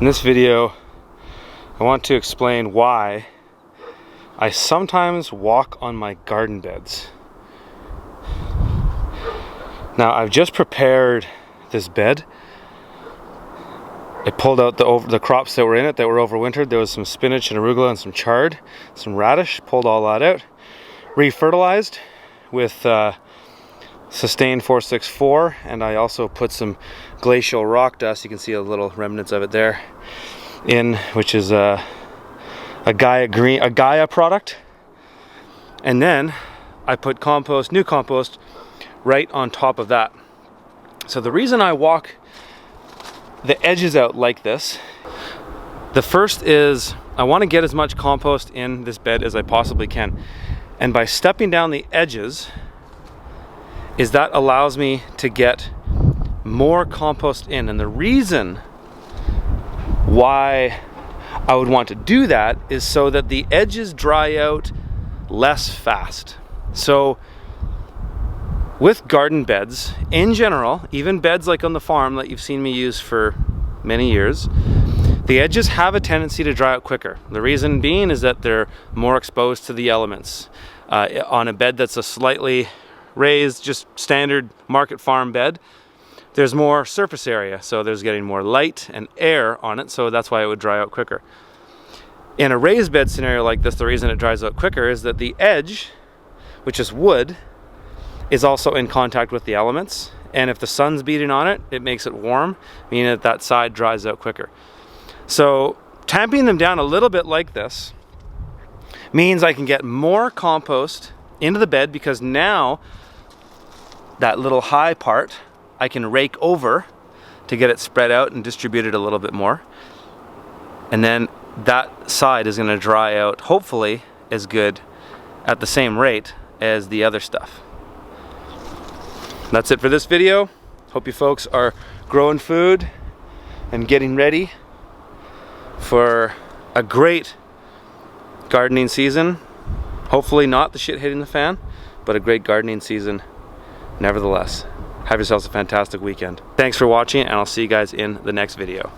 In this video, I want to explain why I sometimes walk on my garden beds. Now, I've just prepared this bed. I pulled out the crops that were in it that were overwintered. There was some spinach and arugula and some chard, some radish. Pulled all that out. Refertilized with Sustain 464, and I also put some glacial rock dust. You can see a little remnants of it there in, which is a Gaia product. And then I put new compost right on top of that. So the reason I walk the edges out like this, the first is I want to get as much compost in this bed as I possibly can, and by stepping down the edges that allows me to get more compost in. And the reason why I would want to do that is so that the edges dry out less fast. So with garden beds in general, even beds like on the farm that you've seen me use for many years, the edges have a tendency to dry out quicker. The reason being is that they're more exposed to the elements. On a bed that's a slightly raised, just standard market farm bed, there's more surface area, so there's getting more light and air on it, so that's why it would dry out quicker. In a raised bed scenario like this, the reason it dries out quicker is that the edge, which is wood, is also in contact with the elements, and if the sun's beating on it, it makes it warm, meaning that side dries out quicker. So tamping them down a little bit like this means I can get more compost into the bed, because now that little high part I can rake over to get it spread out and distributed a little bit more, and then that side is going to dry out hopefully as good at the same rate as the other stuff. That's it for this video. Hope you folks are growing food and getting ready for a great gardening season. Hopefully not the shit hitting the fan, but a great gardening season nevertheless. Have yourselves a fantastic weekend. Thanks for watching, and I'll see you guys in the next video.